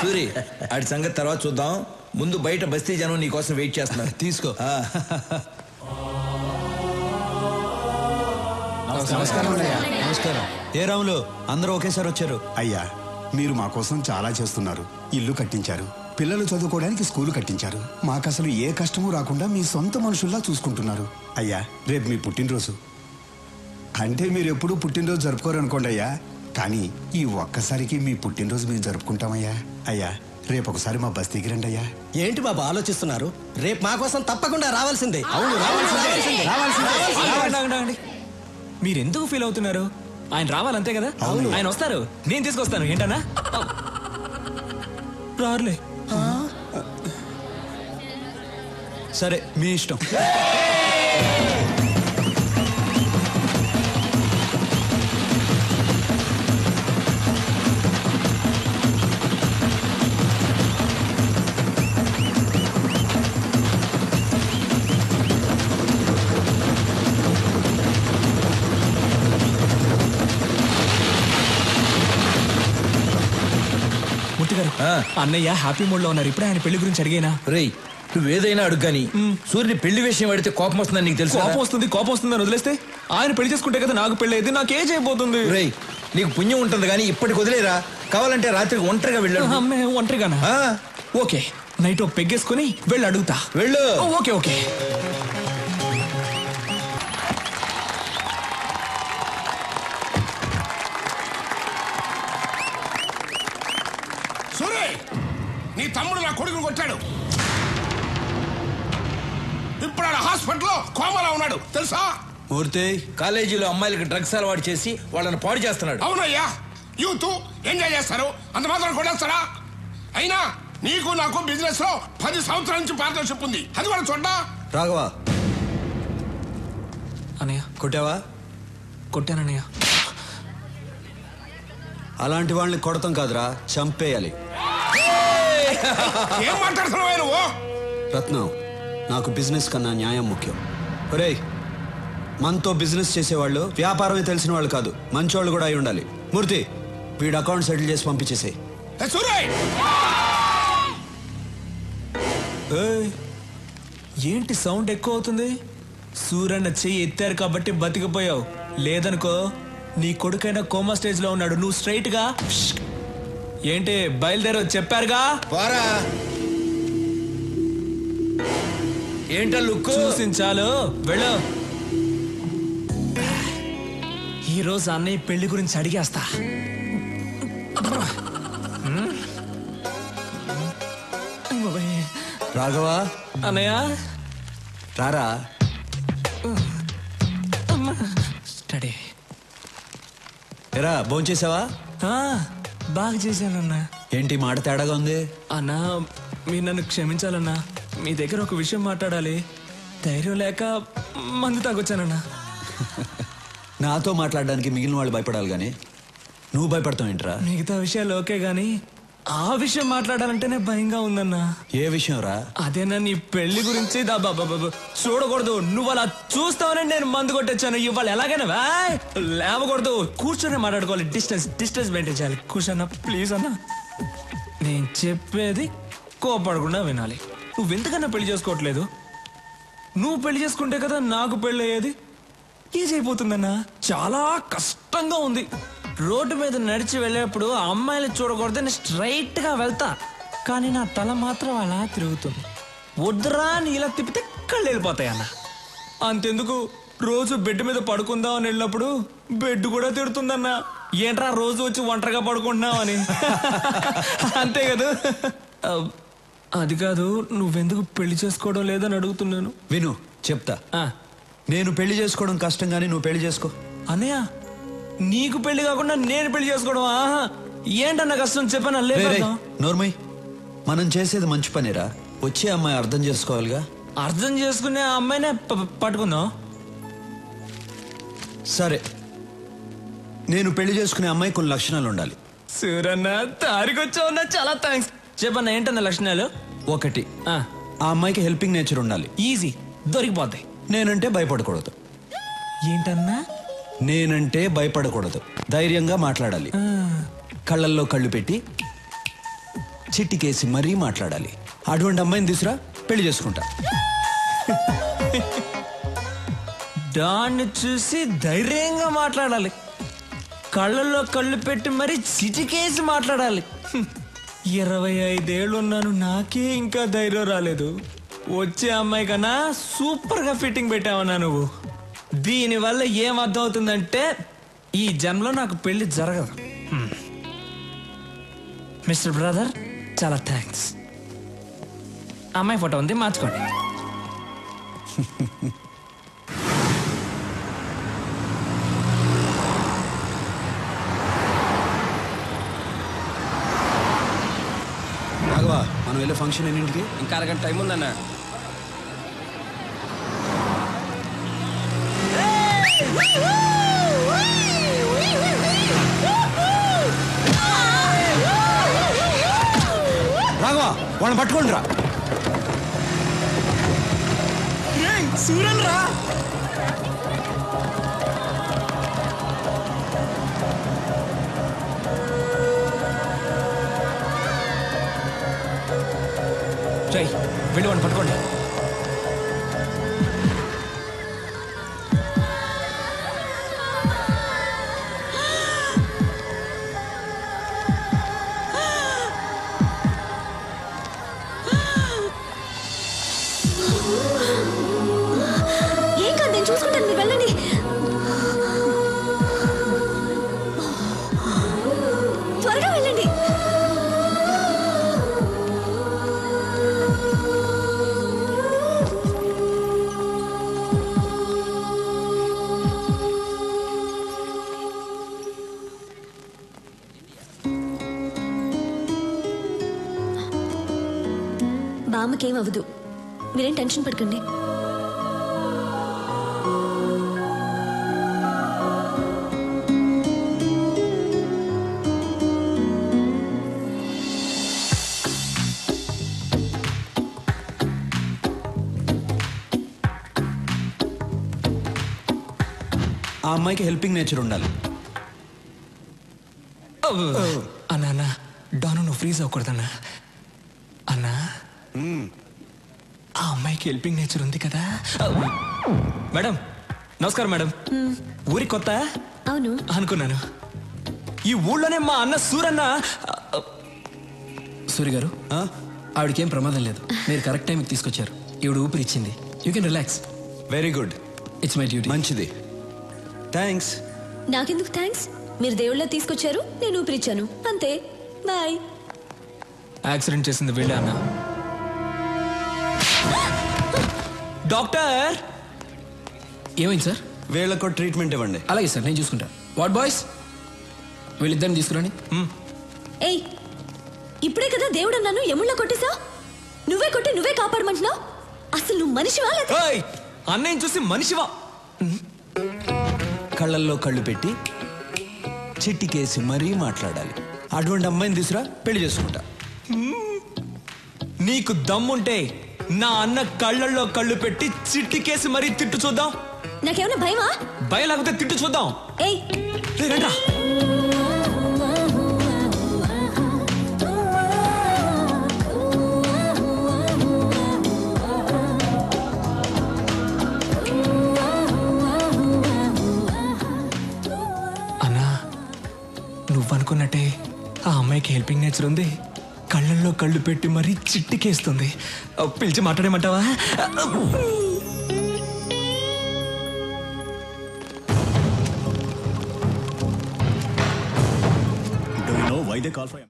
సూరి ఆడి సంగతి తర్వాత చూద్దాం. ముందు బయట బస్తీ జనం నీ కోసం వెయిట్ చేస్తున్నారు. తీసుకో. నమస్కారం. ఏ రాములు, అందరూ ఒకేసారి వచ్చారు. అయ్యా, మీరు మా కోసం చాలా చేస్తున్నారు. ఇల్లు కట్టించారు, పిల్లలు చదువుకోవడానికి స్కూలు కట్టించారు. మాకసలు ఏ కష్టమూ రాకుండా మీ సొంత మనుషుల్లా చూసుకుంటున్నారు. అయ్యా, రేపు మీ పుట్టినరోజు. అంటే మీరు ఎప్పుడూ పుట్టినరోజు జరుపుకోరు అనుకోండి అయ్యా, కానీ ఈ ఒక్కసారికి మీ పుట్టినరోజు మేము జరుపుకుంటామయ్యా. అయ్యా, రేపు ఒకసారి మా బస్తీకి రండి అయ్యా. ఏంటి బాబా ఆలోచిస్తున్నారు? రేపు మా కోసం తప్పకుండా రావాల్సిందే. మీరెందుకు ఫీల్ అవుతున్నారు? ఆయన రావాలంతే కదా. ఆయన వస్తారు, నేను తీసుకొస్తాను. ఏంటన్నా రారులే. సరే, మీ ఇష్టం. అన్నయ్య హ్యాపీ మూడ్ లో ఉన్నారు. ఇప్పుడే ఆయన పెళ్లి గురించి అడిగేనా? రేయ్, నువ్వేదైనా అడుగు కానీ సూర్యుని పెళ్లి విషయం అడిగితే కోపం వస్తుందని నీకు తెలుసు. కోపం వస్తుందని వదిలేస్తే ఆయన పెళ్లి చేసుకుంటే కదా నాకు పెళ్లి అయితే నాకేం చేయబోతుంది? రేయ్, నీకు పుణ్యం ఉంటుంది కానీ ఇప్పటికి వదిలేరా. కావాలంటే రాత్రికి ఒంటరిగా వెళ్ళాడు. ఒంటరిగానా? ఓకే, నైట్ ఒక పెగ్గేసుకుని వెళ్ళి అడుగుతా. వెళ్ళు. Okay okay. నీ తమ్ముడు నా కొడుకుని కొట్టాడు. ఇప్పుడు ఆయన హాస్పిటల్లో కోమాలో ఉన్నాడు తెలుసా? మూర్తి, కాలేజీలో అమ్మాయిలకి డ్రగ్స్ అలవాటు చేసి వాళ్ళని పాడు చేస్తున్నాడు. అవునయ్యా, యూత్ ఎంజాయ్ చేస్తారు, అంత మాత్రం కొట్టేస్తారా? అయినా నీకు నాకు బిజినెస్ లో 10 సంవత్సరాల నుంచి పార్ట్నర్షిప్ ఉంది, అది కూడా చూడ్డా. రాఘవా, అన్నయ్య కొట్టావా? కొట్టానన్నయ్య. అలాంటి వాళ్ళని కొడతాం కాదురా, చంపేయాలి. ఏం మాట్లాడుతున్నావు నువ్వు? రత్నం, నాకు బిజినెస్ కన్నా న్యాయం ముఖ్యం. ఒరేయ్, మనతో బిజినెస్ చేసేవాళ్ళు వ్యాపారమే తెలిసిన వాళ్ళు కాదు, మంచోళ్ళు కూడా అయి ఉండాలి. మూర్తి, వీడు అకౌంట్ సెటిల్ చేసి పంపించేసేయ్. ఏంటి సౌండ్ ఎక్కువ అవుతుంది? సూరన్న చెయ్యి ఎత్తారు కాబట్టి బతికిపోయావు, లేదనుకో నీ కొడుకైనా కోమా స్టేజ్ లో ఉన్నాడు. నువ్వు స్ట్రైట్ గా ఏంటి బయలుదేరో చెప్పారుగా. ఏంటో లుక్ చూసించాలు, వెళ్ళు. ఈరోజు అన్నయ్య పెళ్లి గురించి అడిగేస్తా. రాఘవా, అన్నయ్య రారా. స్టడీ. ఎరా, భోంచేసావా? బాగా చేశానన్నా. ఏంటి మాట తేడాగా ఉంది? అన్నా, మీరు నన్ను క్షమించాలన్నా. మీ దగ్గర ఒక విషయం మాట్లాడాలి. ధైర్యం లేక మందు తాగొచ్చానన్నా. నాతో మాట్లాడడానికి మిగిలిన వాళ్ళు భయపడాలి గాని నువ్వు భయపడతావు ఏంట్రా? మిగతా విషయాలు ఓకే గాని ఆ విషయం మాట్లాడాలంటేనే భయంగా ఉందన్నా. ఏ విషయం రా? అదేనా నీ పెళ్లి గురించి. చూడకూడదు, నువ్వు అలా చూస్తావని నేను మందు కొట్టొచ్చాను. ఇవాళ ఎలాగైనా లేవకూడదు, కూర్చొని మాట్లాడుకోవాలి. డిస్టెన్స్ మెయింటైన్ చేయాలి. కూర్చోన్నా ప్లీజ్ అన్నా. నేను చెప్పేది కోపడకుండా వినాలి. నువ్వెంతకన్నా పెళ్లి చేసుకోవట్లేదు? నువ్వు పెళ్లి చేసుకుంటే కదా నాకు పెళ్లి అయ్యేది. ఈజీ అయిపోతుందన్నా. చాలా కష్టంగా ఉంది. రోడ్డు మీద నడిచి వెళ్ళేప్పుడు అమ్మాయిలు చూడకూడదని స్ట్రైట్ గా వెళ్తా, కానీ నా తల మాత్రం అలా తిరుగుతుంది. వద్దురా అని ఇలా తిప్పితే కళ్ళు వెళ్ళిపోతాయి అన్న. అంతెందుకు, రోజు బెడ్ మీద పడుకుందాం అని వెళ్ళినప్పుడు బెడ్ కూడా తిడుతుందన్నా. ఏంట్రా రోజు వచ్చి ఒంటరిగా పడుకుంటున్నావు అని. అంతే కదా. అది కాదు, నువ్వెందుకు పెళ్లి చేసుకోవడం లేదని అడుగుతున్నాను. విను, చెప్తా. నేను పెళ్లి చేసుకోవడం కష్టం గానీ నువ్వు పెళ్లి చేసుకో. అన్నయ్య, నీకు పెళ్లి కాకుండా నేను పెళ్లి చేసుకోవడం ఏంటన్నా కష్టం చెప్పనా? లేదు నోర్మై, మనం చేసేది మంచి పనిరా. వచ్చే అమ్మాయి అర్థం చేసుకోవాలిగా. అర్థం చేసుకునే అమ్మాయినే పట్టుకుందాం. సరే, నేను పెళ్లి చేసుకునే అమ్మాయి కొన్ని లక్షణాలు ఉండాలి. సూరన్న, తారికొచ్చావున్నా, చాలా థ్యాంక్స్. చెప్పన్నా ఏంటన్నా లక్షణాలు? 1, ఆ అమ్మాయికి హెల్పింగ్ నేచర్ ఉండాలి. ఈజీ, దొరికిపోతాయి. నేనంటే భయపడకూడదు. ఏంటన్నా నేనంటే భయపడకూడదు, ధైర్యంగా మాట్లాడాలి. కళ్ళల్లో కళ్ళు పెట్టి చిట్టికేసి మరీ మాట్లాడాలి. అటువంటి అమ్మాయిని తీసురా, పెళ్లి చేసుకుంటా. దాన్ని చూసి ధైర్యంగా మాట్లాడాలి, కళ్ళల్లో కళ్ళు పెట్టి మరి చిటికేసి మాట్లాడాలి. 25 ఏళ్ళు ఉన్నాను, నాకే ఇంకా ధైర్యం రాలేదు. వచ్చే అమ్మాయి కన్నా సూపర్ గా ఫిట్టింగ్ పెట్టావన్నా నువ్వు. దీనివల్ల ఏం అర్థం అవుతుందంటే ఈ జన్మలో నాకు పెళ్లి జరగదు. మిస్టర్ బ్రదర్, చాలా థ్యాంక్స్. అమ్మాయి ఫోటో ఉంది, మార్చుకోండి. రాఘవా, మనం వెళ్ళే ఫంక్షన్ ఎన్నింటికి? ఇంకా అరగంట టైం ఉందన్న. రాఘవా, వాళ్ళని పట్టుకోండి రా. సూరన్ రా. వెళ్ళి వాడిని పట్టుకోండి. ఏం కాదు, నేను చూసుకుంటాను, మీరు వెళ్ళండి. త్వరగా వెళ్ళండి. బామ్మకేం అవ్వదు, మీరేం టెన్షన్ పడకండి. ఆ అమ్మాయికి హెల్పింగ్ నేచర్ ఉండాలి. అన్నా అన్నా, డాను నువ్వు ఫ్రీజ్ అవ్వకూడదన్నా. అన్నా, ఆ అమ్మాయికి హెల్పింగ్ నేచర్ ఉంది కదా. మేడం నమస్కారం. మేడం, ఊరి కొత్త? అవును అనుకున్నాను. ఈ ఊళ్ళోనే మా అన్న సూరన్న. సూరి గారు, ఆవిడకేం ప్రమాదం లేదు, మీరు కరెక్ట్ టైంకి తీసుకొచ్చారు. ఈవిడ ఊపిరిచ్చింది. You can relax. Very good, it's my duty. మంచిది, థ్యాంక్స్. నాకెందుకు థ్యాంక్స్? మీరు దేవుళ్ళ తీసుకొచ్చారు, నేను ఊపిరిచ్చాను, అంతే. బాయ్. యాక్సిడెంట్ చేసింది వీళ్ళే అన్న. డాక్టర్, ఏమైంది సార్? వీళ్ళకు ట్రీట్మెంట్ ఇవ్వండి. అలాగే సార్, నేను చూసుకుంటా. వాట్ బాయ్స్, వీళ్ళిద్దరిని తీసుకురండి. ఏయ్, ఇప్పుడే కదా దేవుడు అన్నాను, ఎముళ్ళ కొట్టేసా? నువ్వే కొట్టి నువ్వే కాపాడమంటున్నావు. అసలు నువ్వు మనిషివా? అన్నయ్య చూసి మనిషివా? కళ్ళల్లో కళ్ళు పెట్టి చిట్టికేసి మరీ మాట్లాడాలి. అటువంటి అమ్మాయిని తీసురా, పెళ్లి చేసుకుంటా. నీకు దమ్ముంటే నా అన్న కళ్ళల్లో కళ్ళు పెట్టి చిట్టికేసి మరీ తిట్టు చూద్దాం. నాకేమైనా భయమా? భయం లేకపోతే తిట్టు చూద్దాం. ఏయ్, రండ్రా. అన్నా, నువ్వనుకున్నట్టే ఆ అమ్మాయికి హెల్పింగ్ నేచర్ ఉంది. కళ్ళల్లో కళ్ళు పెట్టి మరీ చిట్టికేస్తుంది. పిలిచి మాట్లాడేమంటావా? Do you know why they call for